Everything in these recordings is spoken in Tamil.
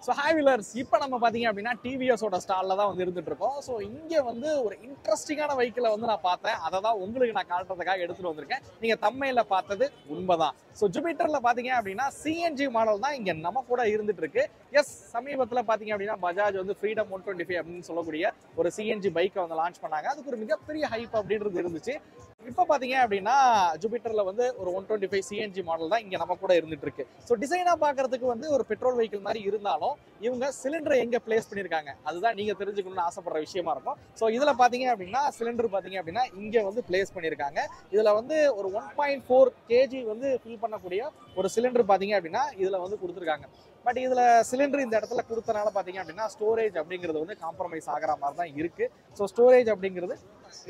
ஸோ ஹாய் வில்லர்ஸ், இப்போ நம்ம பார்த்தீங்க அப்படின்னா டிவிஎஸோட ஸ்டாலில் தான் வந்து இருந்துட்டு இருக்கோம். ஸோ இங்கே வந்து ஒரு இன்ட்ரெஸ்டிங்கான வெஹிக்கிளை வந்து நான் பார்த்தேன். அதை தான் உங்களுக்கு நான் காட்டுறதுக்காக எடுத்துகிட்டு வந்திருக்கேன். நீங்கள் தம்மையில் பார்த்தது உண்மைதான். ஸோ ஜூபிட்டரில் பார்த்தீங்க அப்படின்னா சிஎன்ஜி மாடல் தான் இங்கே நம்ம கூட இருந்துட்டு இருக்கு. எஸ், சமீபத்தில் பார்த்தீங்க அப்படின்னா பஜாஜ் வந்து ஃப்ரீடம் 125 அப்படின்னு சொல்லக்கூடிய ஒரு சிஎன்ஜி பைக்கை வந்து லான்ச் பண்ணாங்க. அதுக்கு ஒரு மிகப்பெரிய ஹைப் அப்படின்றது இருந்துச்சு. இப்போ பார்த்தீங்க அப்படின்னா ஜூபிட்டரில் வந்து ஒரு 125 சிஎன்ஜி மாடல் தான் இங்கே நம்ம கூட இருந்துட்டு இருக்கு. ஸோ டிசைனாக பார்க்கறதுக்கு வந்து ஒரு பெட்ரோல் வெஹிக்கிள் மாதிரி இருந்தாலும் இவங்க சிலிண்டரை எங்கே பிளேஸ் பண்ணியிருக்காங்க அதுதான் நீங்கள் தெரிஞ்சுக்கணும்னு ஆசைப்படுற விஷயமா இருக்கும். ஸோ இதில் பார்த்தீங்க அப்படின்னா சிலிண்டர் பார்த்தீங்க அப்படின்னா இங்கே வந்து பிளேஸ் பண்ணியிருக்காங்க. இதில் வந்து ஒரு 1.4 kg வந்து ஃபில் பண்ணக்கூடிய ஒரு சிலிண்டர் பார்த்தீங்க அப்படின்னா இதில் வந்து கொடுத்துருக்காங்க. பட் இதில் சிலிண்டர் இந்த இடத்துல கொடுத்தனால பார்த்தீங்க அப்படின்னா ஸ்டோரேஜ் அப்படிங்கிறது வந்து காம்ப்ரமைஸ் ஆகிற மாதிரி தான் இருக்குது. ஸோ ஸ்டோரேஜ் அப்படிங்கிறது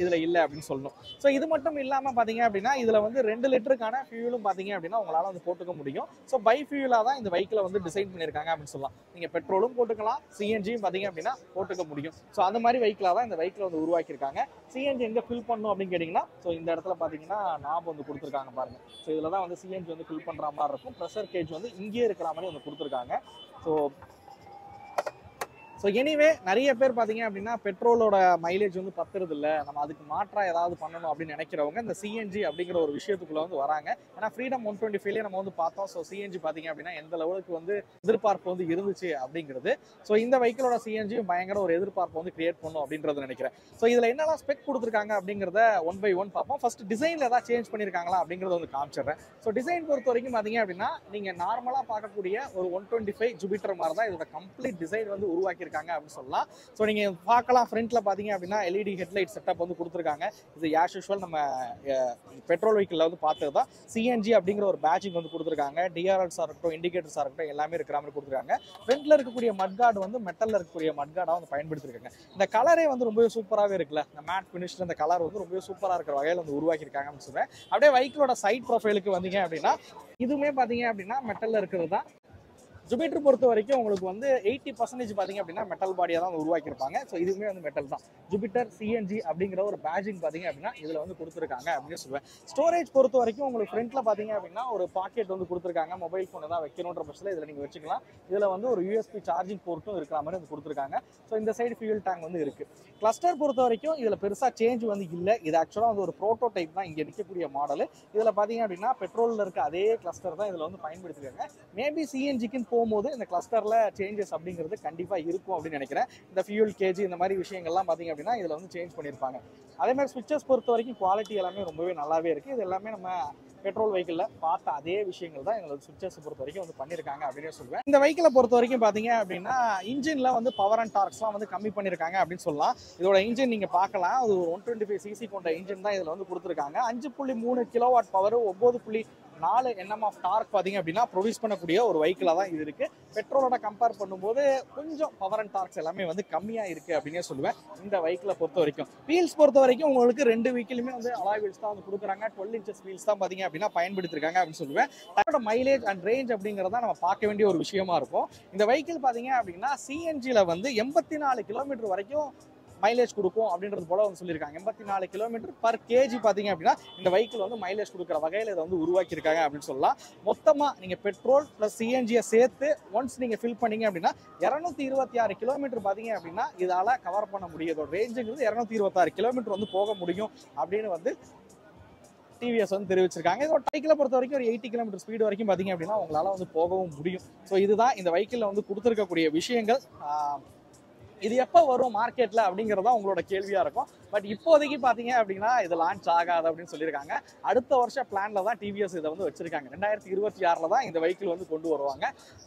இதில் இல்லை அப்படின்னு சொல்லணும். ஸோ இது மட்டும் இல்லாமல் பார்த்தீங்க அப்படின்னா இதில் வந்து 2 லிட்டருக்கான ஃபியூலும் பார்த்தீங்க அப்படின்னா உங்களால் வந்து போட்டுக்க முடியும். ஸோ பை ஃபியூலாக தான் இந்த பைக்கில் வந்து டிசைன் பண்ணியிருக்காங்க அப்படின்னு சொல்லலாம். நீங்கள் பெட்ரோலும் போட்டுக்கலாம், சிஎன்ஜியும் பார்த்தீங்க அப்படின்னா போட்டுக்க முடியும். ஸோ அந்த மாதிரி பைக்கில் தான் இந்த பைக்கில் வந்து உருவாக்கியிருக்காங்க. சிஎன்ஜி எங்கே ஃபில் பண்ணணும் அப்படின்னு கேட்டிங்கன்னா ஸோ இந்த இடத்துல பார்த்தீங்கன்னா நாப் வந்து கொடுத்துருக்காங்க பாருங்கள். ஸோ இதில் தான் வந்து சிஎன்ஜி வந்து ஃபில் பண்ணுற மாதிரி இருக்கும். ப்ரெஷர் கேஜ் வந்து இங்கேயே இருக்கிற மாதிரி வந்து கொடுத்துருக்காங்க. ஸோ எனிவே நிறைய பேர் பார்த்தீங்க அப்படின்னா பெட்ரோலோட மைலேஜ் வந்து பத்துறது இல்லை, நம்ம அதுக்கு மாற்றா ஏதாவது பண்ணணும் அப்படின்னு நினைக்கிறவங்க இந்த சிஎன்ஜி அப்படிங்கிற ஒரு விஷயத்துக்குள்ள வந்து வராங்க. ஏன்னா ஃப்ரீடம் 125 நம்ம வந்து பார்த்தோம். ஸோ சிஎன்ஜி பார்த்தீங்க அப்படின்னா எந்த லெவலுக்கு வந்து எதிர்பார்ப்பு வந்து இருந்துச்சு அப்படிங்கிறது. ஸோ இந்த வெஹிக்கிளோட சிஎன்ஜியும் பயங்கர ஒரு எதிர்பார்ப்பு வந்து கிரியேட் பண்ணும் அப்படின்றது நினைக்கிறேன். ஸோ இதில் என்னெல்லாம் ஸ்பெக் கொடுத்துருக்காங்க அப்படிங்கிறத ஒன் பை ஒன் பார்ப்போம். ஃபர்ஸ்ட் டிசைனில் ஏதாவது சேஞ்ச் பண்ணியிருக்காங்களா அப்படிங்கிறத வந்து காமிச்சிடுறேன். ஸோ டிசைன் பொறுத்த வரைக்கும் பார்த்தீங்க அப்படின்னா நீங்கள் நார்மலாக பார்க்கக்கூடிய ஒரு 125 ஜூபிட்டர் மாதிரி தான் இதோட கம்ப்ளீட் டிசைன் வந்து உருவாக்கியிருக்காங்க அப்படின்னு சொல்லலாம். ஸோ நீங்கள் பார்க்கலாம், ஃப்ரண்ட்ல பார்த்தீங்க அப்படின்னா எல்இடி ஹெட்லைட் செட்டப் வந்து கொடுத்துருக்காங்க. இது ஆஸ் யூஷுவல் நம்ம பெட்ரோல் வெஹிக்கிளில் வந்து பார்த்தது தான். சிஎன்ஜி அப்படிங்கிற ஒரு பேட்சிங் வந்து கொடுத்துருக்காங்க. டிஆர்எல்ஸாக இருக்கட்டும், இண்டிகேட்டர்ஸாக இருக்கட்டும், எல்லாமே இருக்கிற மாதிரி கொடுத்துருக்காங்க. ஃப்ரண்ட்ல இருக்கக்கூடிய மட்கார்டு வந்து மெட்டலில் இருக்கக்கூடிய மட்கார்டாக வந்து பயன்படுத்திருக்காங்க. இந்த கலரே வந்து ரொம்பவே சூப்பராகவே இருக்குல்ல. இந்த மேட் ஃபினிஷ்ல இந்த கலர் வந்து ரொம்பவே சூப்பராக இருக்கிற வகையில் வந்து உருவாக்கியிருக்காங்க அப்படின்னு சொல்றேன். அப்படியே வெஹிக்கிளோட சைட் ப்ரொஃபைலுக்கு வந்தீங்க அப்படின்னா இதுவுமே பார்த்தீங்க அப்படின்னா மெட்டலில் இருக்கிறது தான். ஜூபிட்டர் பொறுத்த வரைக்கும் உங்களுக்கு வந்து 80% பார்த்தீங்க அப்படின்னா மெட்டல் பாடியாக தான் உருவாக்கியிருப்பாங்க. ஸோ இதுவுமே வந்து மெட்டல் தான். ஜூபிட்டர் சிஎன்ஜி அப்படிங்கிற ஒரு பேட்சிங் பார்த்தீங்க அப்படின்னா இதில் வந்து கொடுத்துருக்காங்க அப்படின்னு சொல்லுவேன். ஸ்டோரேஜ் பொறுத்த வரைக்கும் உங்களுக்கு ஃப்ரண்ட்ல பார்த்தீங்க அப்படின்னா ஒரு பாக்கெட் வந்து கொடுத்துருக்காங்க. மொபைல் ஃபோன் ஏதாவது வைக்கணுன்ற பட்சத்தில் இதில் நீங்கள் வச்சுக்கலாம். இதில் வந்து ஒரு யூஎஸ்பி சார்ஜிங் போர்ட்டும் இருக்கிற மாதிரி வந்து கொடுத்துருக்காங்க. ஸோ இந்த சைடு ஃபியூல் டேங்க் வந்து இருக்கு. கிளஸ்டர் பொறுத்த வரைக்கும் இதில் பெருசாக சேஞ்ச் வந்து இல்லை. இது ஆக்சுவலாக வந்து ஒரு ப்ரோட்டோடைப் தான் இங்கே நிற்கக்கூடிய மாடல். இதில் பார்த்தீங்க அப்படின்னா பெட்ரோலில் இருக்க அதே கிளஸ்டர் தான் இதில் வந்து பயன்படுத்திருக்காங்க. மேபி சிஎன்ஜிக்குன்னு போகும்போது இந்த கிளஸ்டர்ல சேஞ்சஸ் அப்படிங்கிறது கண்டிப்பா இருக்கும் அப்படின்னு நினைக்கிறேன். இந்த ஃபியூல் கேஜி இந்த மாதிரி விஷயங்கள்லாம் பாத்தீங்க அப்படின்னா இதுல வந்து சேஞ்ச் பண்ணிருப்பாங்க. அதே மாதிரி ஸ்விட்சஸ் பொறுத்த வரைக்கும் குவாலிட்டி எல்லாமே ரொம்பவே நல்லாவே இருக்கு. இது எல்லாமே நம்ம பெட்ரோல் வெஹிக்கிள்ல பார்த்த அதே விஷயங்கள் தான் எங்களோட ஸ்விட்சஸ் பொறுத்த வரைக்கும் வந்து பண்ணிருக்காங்க அப்படின்னு சொல்லுவேன். இந்த வெஹிக்கிளை பொறுத்த வரைக்கும் பாத்தீங்க அப்படின்னா இன்ஜின்ல வந்து பவர் அண்ட் டார்க்ஸ்லாம் வந்து கம்மி பண்ணிருக்காங்க அப்படின்னு சொல்லலாம். இதோட இன்ஜின் நீங்க பார்க்கலாம். அது 125 cc கொண்ட இன்ஜின் தான் இதுல வந்து கொடுத்துருக்காங்க. 5.3 kilowatt power, 9.4 Nm of torque பார்த்தீங்க அப்படின்னா ப்ரொடியூஸ் பண்ணக்கூடிய ஒரு வெஹிக்கிளாக தான் இது இருக்கு. பெட்ரோலோட கம்பேர் பண்ணும்போது கொஞ்சம் பவர் அண்ட் டார்க்ஸ் எல்லாமே வந்து கம்மியாக இருக்கு அப்படின்னே சொல்லுவேன் இந்த வெஹிக்கிளை பொறுத்த வரைக்கும். வீல்ஸ் பொறுத்த வரைக்கும் உங்களுக்கு 2 வீக்கிலுமே வந்து அலாய் வீல்ஸ் தான் வந்து கொடுக்குறாங்க. 12 inches வீல்ஸ் தான் பார்த்தீங்க அப்படின்னா பயன்படுத்திருக்காங்க அப்படின்னு சொல்லுவேன். அதோட மைலேஜ் அண்ட் ரேஞ்ச் அப்படிங்கிறத நம்ம பார்க்க வேண்டிய ஒரு விஷயமா இருக்கும். இந்த வெஹிக்கிள் பார்த்தீங்க அப்படின்னா சிஎன்ஜியில் வந்து 84 கிலோமீட்டர் வரைக்கும் மைலேஜ் கொடுக்கும் அப்படின்றது போல வந்து சொல்லியிருக்காங்க. 84 கிலோமீட்டர் பர் கேஜி பார்த்தீங்க அப்படின்னா இந்த வெஹிக்கிள் வந்து மைலேஜ் கொடுக்குற வகையில் இதை வந்து உருவாக்கியிருக்காங்க அப்படின்னு சொல்லலாம். மொத்தமாக நீங்கள் பெட்ரோல் ப்ளஸ் சிஎன்ஜியை சேர்த்து ஒன்ஸ் நீங்கள் ஃபில் பண்ணீங்க அப்படின்னா 226 கிலோமீட்டர் பார்த்தீங்க அப்படின்னா இதால் கவர் பண்ண முடியும். இதோட ரேஞ்சுங்கிறது 226 கிலோமீட்டர் வந்து போக முடியும் அப்படின்னு வந்து டிவிஎஸ் வந்து தெரிவிச்சிருக்காங்க. இதோட பைக்கில் பொறுத்த வரைக்கும் ஒரு 80 கிலோமீட்டர் ஸ்பீடு வரைக்கும் பார்த்தீங்க அப்படின்னா உங்களால் வந்து போகவும் முடியும். ஸோ இதுதான் இந்த வெஹிக்கிளில் வந்து கொடுத்துருக்கக்கூடிய விஷயங்கள். இது எப்போ வரும் மார்க்கெட்டில் அப்படிங்கிறதா உங்களோட கேள்வியாக இருக்கும். பட் இப்போதைக்கு பார்த்தீங்க அப்படின்னா இது லான்ச் ஆகாது அப்படின்னு சொல்லியிருக்காங்க. அடுத்த வருஷம் பிளானில் தான் டிவிஎஸ் இதை வந்து வச்சிருக்காங்க. 2026 தான் இந்த வெஹிக்கிள் வந்து கொண்டு வருவாங்க.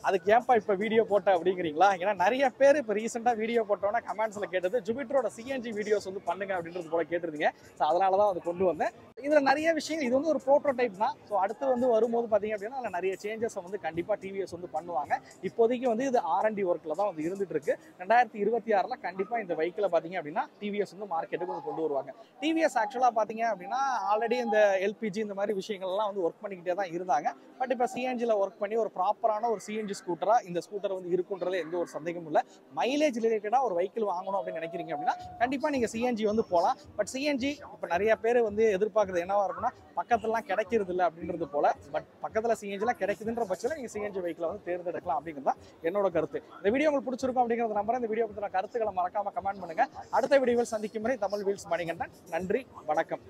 அதுக்கு ஏன்ப்பா இப்போ வீடியோ போட்ட அப்படிங்கிறீங்களா? ஏன்னா நிறைய பேர் இப்போ ரீசெண்டாக வீடியோ போட்டோன்னா கமெண்ட்ஸில் கேட்டது ஜூபிட்டரோட சிஎன்ஜி வீடியோஸ் வந்து பண்ணுங்க அப்படின்றது போல கேட்டிருந்தீங்க. ஸோ அதனால தான் அது கொண்டு வந்தேன். இதில் நிறைய விஷயம், இது வந்து ஒரு ப்ரோட்டோடைப் தான். ஸோ அடுத்து வந்து வரும்போது பார்த்தீங்க அப்படின்னா அதில் நிறைய சேஞ்சஸை வந்து கண்டிப்பாக டிவிஎஸ் வந்து பண்ணுவாங்க. இப்போதைக்கு வந்து இது R&D ஒர்க்கில் தான் வந்து இருந்துட்டு இருக்கு. 2026 கண்டிப்பாக இந்த வெஹிக்கிளை பார்த்தீங்க அப்படின்னா டிவிஎஸ் வந்து மார்க்கெட்டுக்கு வந்து கொண்டு வருவாங்க. டிவிஎஸ் ஆக்சுவலா பாத்தீங்க அப்படின்னா ஆல்ரெடி இந்த எல்பிஜி இந்த மாதிரி விஷயங்கள்லாம் வந்து ஒர்க் பண்ணிக்கிட்டே தான் இருந்தாங்க. பட் இப்போ சிஎன்ஜில ஒர்க் பண்ணி ஒரு ப்ராப்பரான ஒரு சிஎன்ஜி ஸ்கூட்டரா இந்த ஸ்கூட்டர் வந்து இருக்குன்றது எந்த ஒரு சந்தேகமும் இல்லை. மைலேஜ் ரிலேட்டடா ஒரு வெஹிக்கிள் வாங்கணும் அப்படின்னு நினைக்கிறீங்க அப்படின்னா கண்டிப்பா நீங்க சிஎன்ஜி வந்து போகலாம். பட் சிஎன்ஜி இப்போ நிறைய பேர் வந்து எதிர்பார்க்கறது என்னவா இருக்குன்னா பக்கத்துலலாம் கிடைக்கிறது இல்லை அப்படின்றது போல. பட் பக்கத்துல சிஎன்ஜிலாம் கிடைக்குதுன்ற பட்சத்தில் நீங்க சிஎன்ஜி வெஹிக்கிளை வந்து தேர்ந்தெடுக்கலாம் அப்படிங்கிறது தான் என்னோட கருத்து. இந்த வீடியோ உங்களுக்கு பிடிச்சிருக்கும் அப்படிங்கிறது நம்புறேன். இந்த வீடியோ பத்தின கருத்துக்களை மறக்காம கமெண்ட் பண்ணுங்க. அடுத்த வீடியோவில் சந்திக்கும் வரை தமிழ் வீல்ஸ் மணிகண்டன். நன்றி, வணக்கம்.